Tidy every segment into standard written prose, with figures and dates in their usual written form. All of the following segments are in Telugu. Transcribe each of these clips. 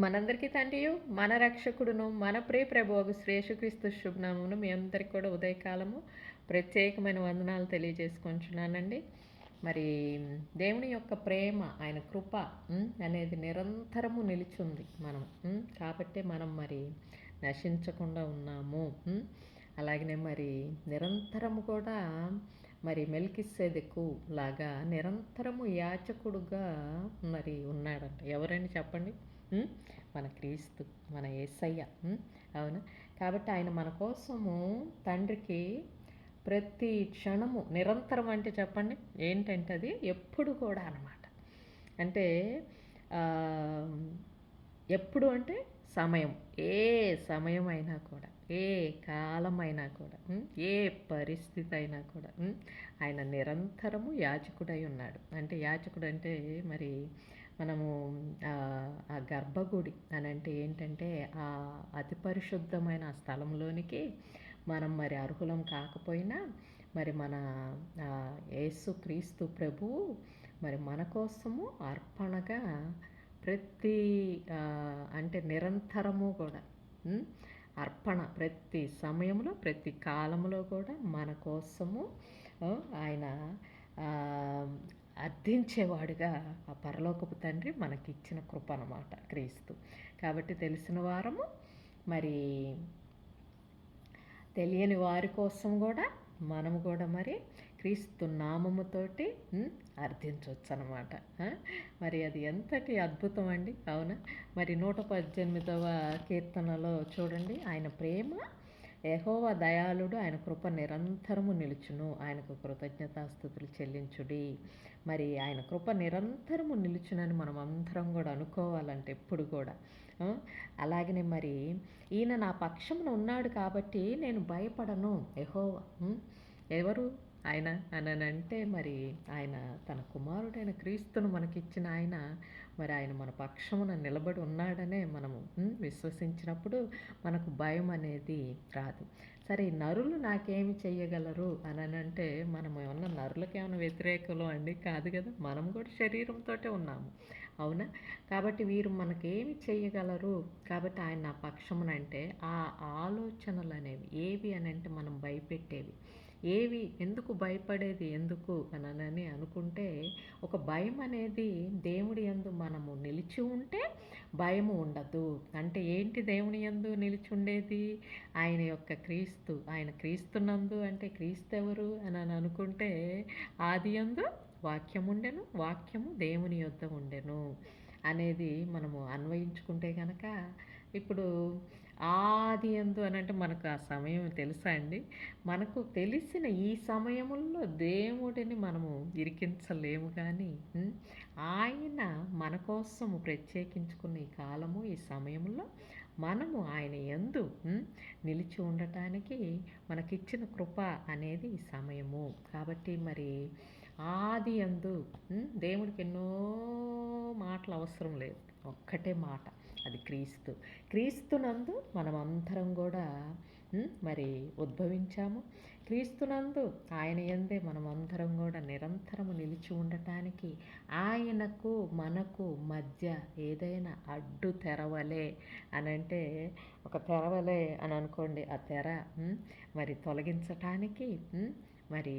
మనందరికీ తండ్రియు, మన రక్షకుడును, మన ప్రియ ప్రభువగు శ్రీ యేసుక్రీస్తు శుభనామమున మీ అందరికి కూడా ఉదయకాలము ప్రత్యేకమైన వందనాలు తెలియజేసుకుంటున్నానండి. మరి దేవుని యొక్క ప్రేమ, ఆయన కృప అనేది నిరంతరము నిలిచుంది కాబట్టే మనం మరి నశించకుండా ఉన్నాము. అలాగనే మరి నిరంతరము కూడా మరి మెల్కిసెదెకు లాగా నిరంతరము యాజకుడుగా మరి ఉన్నాడంట. ఎవరని చెప్పండి? మన క్రీస్తు, మన యేసయ్య. అవునా? కాబట్టి ఆయన మన కోసము తండ్రికి ప్రతి క్షణము నిరంతరం అంటే చెప్పండి ఏంటంటే అది ఎప్పుడు కూడా అనమాట. అంటే ఎప్పుడు అంటే సమయం, ఏ సమయం అయినా కూడా, ఏ కాలం అయినా కూడా, ఏ పరిస్థితి అయినా కూడా ఆయన నిరంతరము యాజకుడై ఉన్నాడు. అంటే యాజకుడు అంటే మరి మనము ఆ గర్భగుడి అని అంటే ఏంటంటే ఆ అతి పరిశుద్ధమైన ఆ స్థలంలోనికి మనం మరి అర్హులం కాకపోయినా మరి మన యేసుక్రీస్తు ప్రభువు మరి మన కోసము అర్పణగా ప్రతి అంటే నిరంతరము కూడా అర్పణ ప్రతి సమయంలో ప్రతి కాలంలో కూడా మన కోసము ఆయన అర్థించేవాడుగా ఆ పరలోకపు తండ్రి మనకిచ్చిన కృప అన్నమాట క్రీస్తు. కాబట్టి తెలిసిన వారము మరి తెలియని వారి కోసం కూడా మనము కూడా మరి క్రీస్తు నామముతోటి అర్థించవచ్చు అనమాట. మరి అది ఎంతటి అద్భుతం అండి, అవునా? మరి 118వ కీర్తనలో చూడండి, ఆయన ప్రేమ యెహోవా దయాళుడు, ఆయన కృప నిరంతరము నిలుచును, ఆయనకు కృతజ్ఞతాస్తుతులు చెల్లించుడి. మరి ఆయన కృప నిరంతరము నిలుచునని మనం అందరం కూడా అనుకోవాలంటే ఎప్పుడు కూడా. అలాగనే మరి ఈయన నా పక్షమున ఉన్నాడు కాబట్టి నేను భయపడను. యెహోవా ఎవరు ఆయన అంటే మరి ఆయన తన కుమారుడైన క్రీస్తును మనకిచ్చిన ఆయన, మరి ఆయన మన పక్షమున నిలబడి ఉన్నాడనే మనము విశ్వసించినప్పుడు మనకు భయం అనేది రాదు. సరే, నరులు నాకేమి చెయ్యగలరు అని అంటే మనం ఏమన్నా నరులకు ఏమైనా వ్యతిరేకులు అండి? కాదు కదా. మనం కూడా శరీరంతో ఉన్నాము, అవునా? కాబట్టి వీరు మనకేమి చెయ్యగలరు? కాబట్టి ఆయన నా పక్షమున అంటే ఆ ఆలోచనలు అనేవి ఏవి అని అంటే మనం భయపెట్టేవి ఏవి, ఎందుకు భయపడేది ఎందుకు అని అనుకుంటే ఒక భయం అనేది దేవుడి యందు మనము నిలిచి ఉంటే భయము ఉండదు. అంటే ఏంటి దేవుని యందు నిలిచి ఉండేది? ఆయన యొక్క క్రీస్తు, ఆయన క్రీస్తునందు అంటే క్రీస్తు ఎవరు అని అనుకుంటే ఆది యందు వాక్యం ఉండెను, వాక్యము దేవుని యొద్ద ఉండెను అనేది మనము అన్వయించుకుంటే కనుక ఇప్పుడు ఆది యందు అని అంటే మనకు ఆ సమయం తెలుసా అండి? మనకు తెలిసిన ఈ సమయముల్లో దేవుడిని మనము ఇరికించలేము, కానీ ఆయన మన కోసము ప్రత్యేకించుకున్న ఈ కాలము ఈ సమయంలో మనము ఆయన యందు నిలిచి ఉండటానికి మనకిచ్చిన కృప అనేది ఈ సమయము. కాబట్టి మరి ఆది యందు దేవుడికి ఎన్నో మాటలు అవసరం లేదు, ఒక్కటే మాట, అది క్రీస్తు. క్రీస్తునందు మనమందరం కూడా మరి ఉద్భవించాము. క్రీస్తునందు ఆయన యందే మనమందరం కూడా నిరంతరము నిలిచి ఉండటానికి ఆయనకు మనకు మధ్య ఏదైనా అడ్డు తెరవలే అని అంటే ఒక తెరవలే అని అనుకోండి, ఆ తెర మరి తొలగించటానికి మరి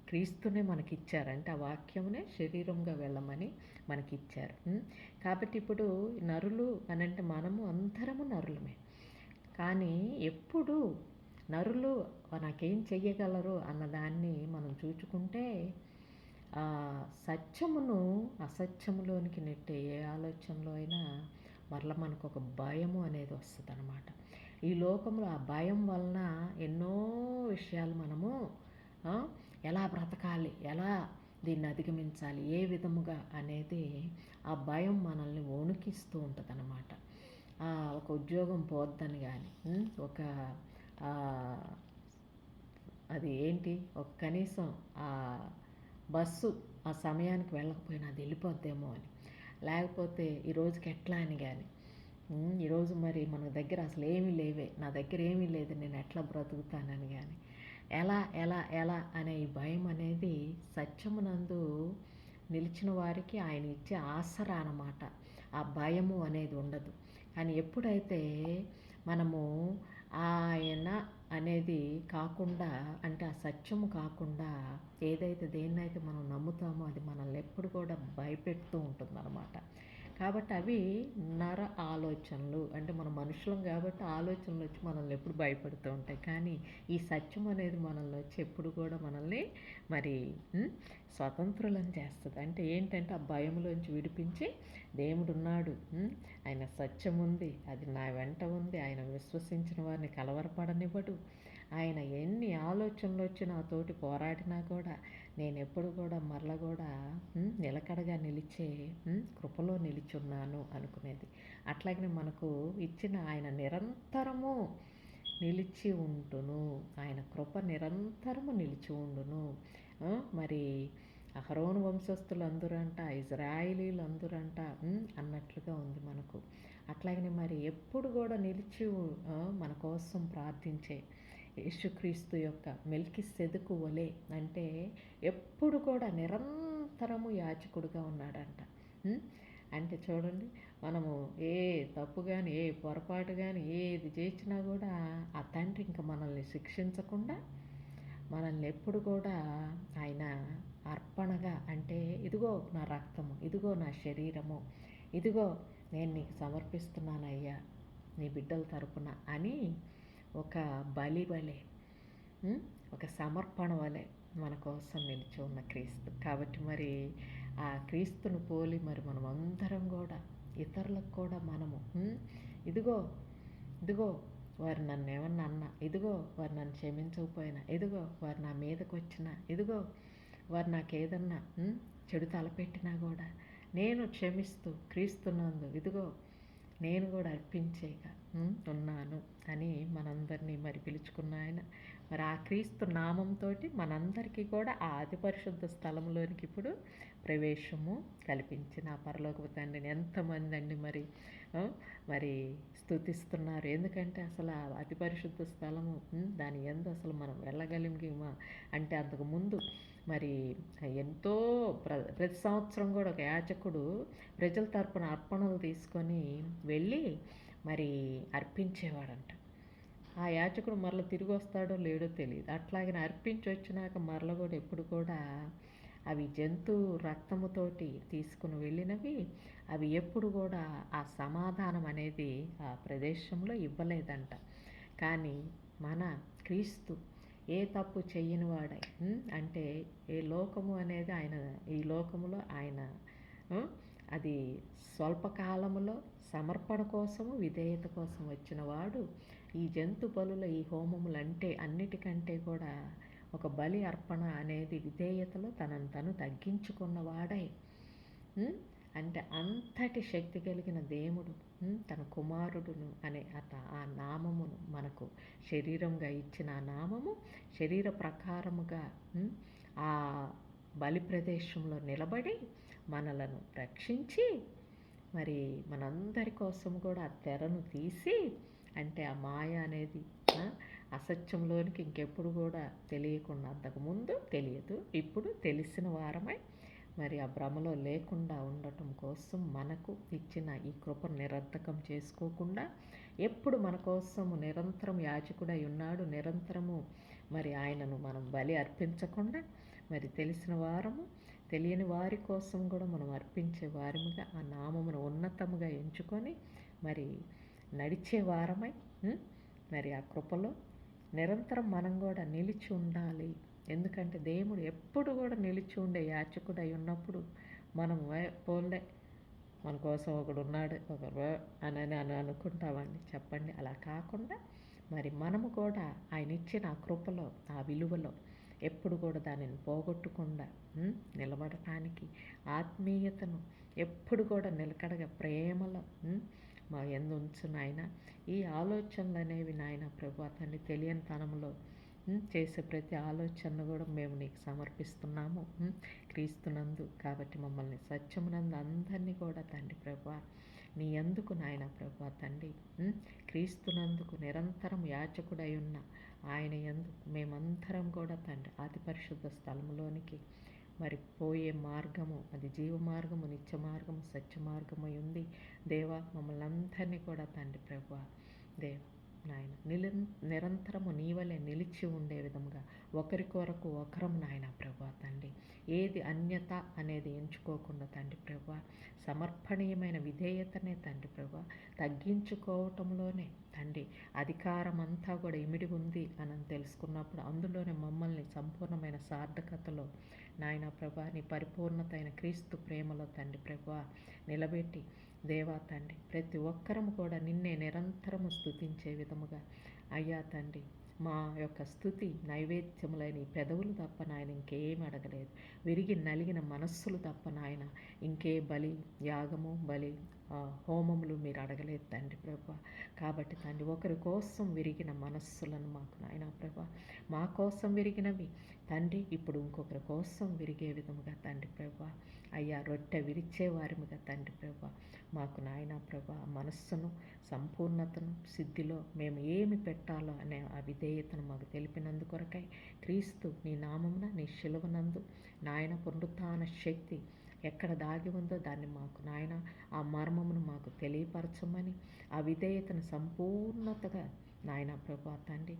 క్రీస్తునే మనకిచ్చారు. అంటే ఆ వాక్యమునే శరీరంగా వెళ్ళమని మనకిచ్చారు. కాబట్టి ఇప్పుడు నరులు అని అంటే మనము అందరము నరులమే, కానీ ఎప్పుడు నరులు నాకేం చెయ్యగలరు అన్నదాన్ని మనం చూచుకుంటే సత్యమును అసత్యములోనికి నెట్టే ఏ ఆలోచనలో అయినా మరలా మనకు ఒక భయము అనేది వస్తుంది అన్నమాట. ఈ లోకంలో ఆ భయం వలన ఎన్నో విషయాలు మనము ఎలా బ్రతకాలి, ఎలా దీన్ని అధిగమించాలి, ఏ విధముగా అనేది ఆ భయం మనల్ని వణికిస్తూ ఉంటుంది అన్నమాట. ఒక ఉద్యోగం పోద్దని కానీ, ఒక అది ఏంటి, ఒక కనీసం బస్సు ఆ సమయానికి వెళ్ళకపోయినా అది వెళ్ళిపోద్దేమో అని, లేకపోతే ఈరోజుకి ఎట్లా అని కానీ, ఈరోజు మరి మన దగ్గర అసలు ఏమీ లేవే, నా దగ్గర ఏమీ లేదు, నేను ఎట్లా బ్రతుకుతానని కానీ, ఎలా ఎలా ఎలా అనే ఈ భయం అనేది సత్యమునందు నిలిచిన వారికి ఆయన ఇచ్చే ఆసరా అన్నమాట. ఆ భయము అనేది ఉండదు. కానీ ఎప్పుడైతే మనము ఆయన అనేది కాకుండా, అంటే ఆ సత్యము కాకుండా ఏదైతే దేన్నైతే మనం నమ్ముతామో అది మనల్ని ఎప్పుడు కూడా భయపెడుతూ ఉంటుందన్నమాట. కాబట్టి అవి నర ఆలోచనలు, అంటే మన మనుషులం కాబట్టి ఆలోచనలు వచ్చి మనల్ని ఎప్పుడు భయపెడుతూ ఉంటాయి. కానీ ఈ సత్యం అనేది మనల్ని వచ్చి ఎప్పుడు కూడా మనల్ని మరి స్వతంత్రులను చేస్తుంది. అంటే ఏంటంటే ఆ భయంలోంచి విడిపించి దేవుడున్నాడు, ఆయన సత్యం ఉంది, అది నా వెంట ఉంది, ఆయన విశ్వసించిన వారిని కలవరపడనివ్వడు, ఆయన ఎన్ని ఆలోచనలు వచ్చి నాతోటి పోరాడినా కూడా నేను ఎప్పుడు కూడా మరల కూడా నిలకడగా నిలిచే కృపలో నిలిచున్నాను అనుకునేది. అట్లాగనే మనకు ఇచ్చిన ఆయన నిరంతరము నిలిచి ఉండును, ఆయన కృప నిరంతరము నిలిచి ఉండును. మరి అహరోను వంశస్థులు అందరంట, ఇజ్రాయిలీలు అందరంట అన్నట్లుగా ఉంది మనకు. అట్లాగనే మరి ఎప్పుడు కూడా నిలిచి మన కోసం ప్రార్థించే యేసుక్రీస్తు యొక్క మెల్కిసెదెకు వలె, అంటే ఎప్పుడు కూడా నిరంతరము యాజకుడుగా ఉన్నాడంట. అంటే చూడండి, మనము ఏ తప్పు కానీ ఏ పొరపాటు కానీ ఏది చేసినా కూడా ఆ తండ్రి ఇంకా మనల్ని శిక్షించకుండా మనల్ని ఎప్పుడు కూడా ఆయన అర్పణగా, అంటే ఇదిగో నా రక్తము, ఇదిగో నా శరీరము, ఇదిగో నేను నీకు సమర్పిస్తున్నానయ్యా నీ బిడ్డల తరపున అని ఒక బలి వలె, ఒక సమర్పణ వలె మన కోసం నిలిచి ఉన్న క్రీస్తు. కాబట్టి మరి ఆ క్రీస్తును పోలి మరి మనం అందరం కూడా ఇతరులకు కూడా మనము ఇదిగో ఇదిగో వారు నన్ను ఏమన్నా అన్నా, ఇదిగో వారు నన్ను క్షమించకపోయినా, ఇదిగో వారు నా మీదకి వచ్చినా, ఇదిగో వారు నాకు ఏదన్నా చెడు తలపెట్టినా కూడా నేను క్షమిస్తూ క్రీస్తునందు ఇదిగో నేను కూడా అర్పించేగా ఉన్నాను అని మనందరినీ మరి పిలుచుకున్న ఆయన మరి ఆ క్రీస్తు నామంతో మనందరికీ కూడా ఆ అతి పరిశుద్ధ స్థలంలోనికి ఇప్పుడు ప్రవేశము కల్పించిన ఆ పరలోకపు తండ్రిని ఎంతమంది అండి మరి స్తుతిస్తున్నారు. ఎందుకంటే అసలు ఆ అతి పరిశుద్ధ స్థలము దాని యందు అసలు మనం వెళ్ళగలిగిమా అంటే అంతకుముందు మరి ఎంతో ప్రతి సంవత్సరం కూడా ఒక యాజకుడు ప్రజల తరపున అర్పణలు తీసుకొని వెళ్ళి మరి అర్పించేవాడంట. ఆ యాజకుడు మరల తిరిగి వస్తాడో లేడో తెలియదు. అట్లాగే అర్పించి వచ్చినాక మరల కూడా ఎప్పుడు కూడా అవి జంతు రక్తముతోటి తీసుకుని వెళ్ళినవి అవి ఎప్పుడు కూడా ఆ సమాధానం అనేది ఆ ప్రదేశంలో ఇవ్వలేదంట. కానీ మన క్రీస్తు ఏ తప్పు చెయ్యని వాడై, అంటే ఏ లోకము అనేది ఆయన, ఈ లోకములో ఆయన అది స్వల్పకాలములో సమర్పణ కోసము విధేయత కోసం వచ్చిన వాడు ఈ జంతు బలుల ఈ హోమములు అంటే అన్నిటికంటే కూడా ఒక బలి అర్పణ అనేది విధేయతలో తనను తను తగ్గించుకున్నవాడై, అంటే అంతటి శక్తి కలిగిన దేవుడు తన కుమారుడును అనే ఆ నామమును మనకు శరీరంగా ఇచ్చిన ఆ నామము శరీర ప్రకారముగా ఆ బలి ప్రదేశంలో నిలబడి మనలను రక్షించి మరి మనందరి కోసం కూడా ఆ తెరను తీసి, అంటే ఆ మాయ అనేది అసత్యంలోనికి ఇంకెప్పుడు కూడా తెలియకుండా, అంతకుముందు తెలియదు ఇప్పుడు తెలిసిన వారమై మరి ఆ భ్రమలో లేకుండా ఉండటం కోసం మనకు ఇచ్చిన ఈ కృపను నిరర్థకం చేసుకోకుండా ఎప్పుడు మన కోసము నిరంతరం యాజకుడై ఉన్నాడు. నిరంతరము మరి ఆయనను మనం బలి అర్పించకుండా మరి తెలిసిన వారము తెలియని వారి కోసం కూడా మనం అర్పించే వారముగా ఆ నామమును ఉన్నతముగా ఎంచుకొని మరి నడిచే వారమై మరి ఆ కృపలో నిరంతరం మనం కూడా నిలిచి ఉండాలి. ఎందుకంటే దేవుడు ఎప్పుడు కూడా నిలిచి ఉండే యాచకుడై ఉన్నప్పుడు మనం పోలే మన కోసం ఒకడు ఉన్నాడు ఒకరు అని అనుకుంటామండి. చెప్పండి, అలా కాకుండా మరి మనము కూడా ఆయన ఇచ్చిన ఆ కృపలో ఆ విలువలో ఎప్పుడు కూడా దానిని పోగొట్టకుండా నిలబడటానికి ఆత్మీయతను ఎప్పుడు కూడా నిలకడగా ప్రేమలో మా యందు ఉంచు నాయన. ఈ ఆలోచనలు అనేవి నాయన ప్రభువా తండ్రి తెలియని తనంలో చేసే ప్రతి ఆలోచనను కూడా మేము నీకు సమర్పిస్తున్నాము క్రీస్తునందు. కాబట్టి మమ్మల్ని సత్యమునందు అందరినీ కూడా తండ్రి ప్రభువా నీ అందుకు నాయన ప్రభువా తండ్రి క్రీస్తునందుకు నిరంతరం యాచకుడై ఉన్న ఆయన యందు మేమందరం కూడా తండ్రి అతి పరిశుద్ధ స్థలంలోనికి మరి పోయే మార్గము అది జీవ మార్గము, నిత్య మార్గము, సత్య మార్గమై ఉంది. దేవా మమ్మల్ని అందరినీ కూడా తండ్రి ప్రభువా దేవ నాయన నిరంతరము నీవలే నిలిచి ఉండే విధముగా ఒకరి కొరకు ఒకరము నాయన ప్రభువా తండ్రి, ఏది అన్యత అనేది ఎంచుకోకుండా తండ్రి ప్రభువా సమర్పణీయమైన విధేయతనే తండ్రి ప్రభువా తగ్గించుకోవటంలోనే తండ్రి అధికారం అంతా కూడా ఇమిడి ఉంది అని తెలుసుకున్నప్పుడు అందులోనే మమ్మల్ని సంపూర్ణమైన సార్థకతలో నాయన ప్రభా నీ పరిపూర్ణత అయిన క్రీస్తు ప్రేమలో తండ్రి ప్రభువా నిలబెట్టి దేవా తండ్రి ప్రతి ఒక్కరము కూడా నిన్నే నిరంతరము స్తుతించే విధముగా అయ్యా తండ్రి మా యొక్క స్తుతి నైవేద్యములైన ఈ పెదవులు తప్ప నాయన ఇంకేం అడగలేదు. విరిగి నలిగిన మనస్సులు తప్ప నాయన ఇంకే బలి యాగము బలి హోమములు మీరు అడగలేదు తండ్రి ప్రభా. కాబట్టి తండ్రి ఒకరి కోసం విరిగిన మనస్సులను మాకు నాయన ప్రభా మా కోసం విరిగినవి తండ్రి ఇప్పుడు ఇంకొకరి కోసం విరిగే విధముగా తండ్రి ప్రభా అయ్యా రొట్టె విరిచేవారిముగా తండ్రి ప్రభా మాకు నాయన ప్రభా మనస్సును సంపూర్ణతను సిద్ధిలో మేము ఏమి పెట్టాలో అనే ఆ విధేయతను మాకు తెలిపినందుకొరకై క్రీస్తు నీ నామమున నీ శిలువనందు నాయన పునరుత్థాన శక్తి ఎక్కడ దాగి ఉందో దాన్ని మాకు నాయన ఆ మర్మమును మాకు తెలియపరచమని ఆ విధేయతను సంపూర్ణతగా నాయన ప్రభా తండ్రి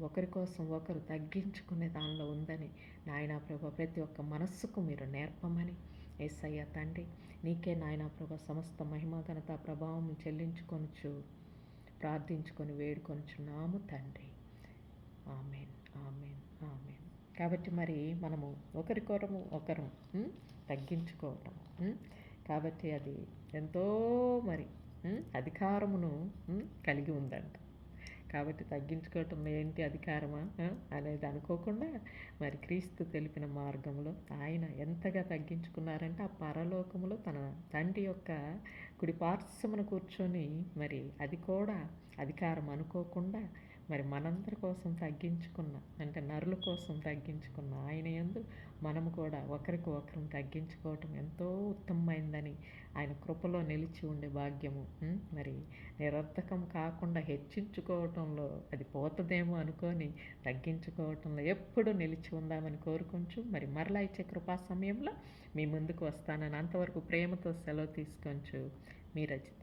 ఒకరి కోసం ఒకరు తగ్గించుకునే దానిలో ఉందని నాయన ప్రభా ప్రతి ఒక్క మనస్సుకు మీరు నేర్పమని యేసయ్య తండ్రి నీకే నాయన ప్రభా సమస్త మహిమ ఘనత ప్రభావం చెల్లించుకొనుచు ప్రార్థించుకొని వేడుకొనుచున్నాము తండ్రి. Amen amen amen. కాబట్టి మరి మనము ఒకరికొరము ఒకరు తగ్గించుకోవటం కాబట్టి అది ఎంతో మరి అధికారమును కలిగి ఉందంట. కాబట్టి తగ్గించుకోవటం ఏంటి అధికారమా అనేది అనుకోకుండా మరి క్రీస్తు తెలిపిన మార్గంలో ఆయన ఎంతగా తగ్గించుకున్నారంటే ఆ పరలోకములో తన తండ్రి యొక్క కుడి పార్శ్వమున కూర్చొని మరి అది కూడా అధికారం అనుకోకుండా మరి మనందరి కోసం తగ్గించుకున్న అంటే నరుల కోసం తగ్గించుకున్న ఆయన యందు మనము కూడా ఒకరికి ఒకరు తగ్గించుకోవటం ఎంతో ఉత్తమమైందని ఆయన కృపలో నిలిచి ఉండే భాగ్యము మరి నిరర్థకం కాకుండా హెచ్చించుకోవటంలో అది పోతుందేమో అనుకొని తగ్గించుకోవటంలో ఎప్పుడు నిలిచి ఉందామని కోరుకుంటూ మరి మరలా ఇచ్చే కృపా సమయంలో మీ ముందుకు వస్తానని అంతవరకు ప్రేమతో సెలవు తీసుకొంచు మీ రచిత.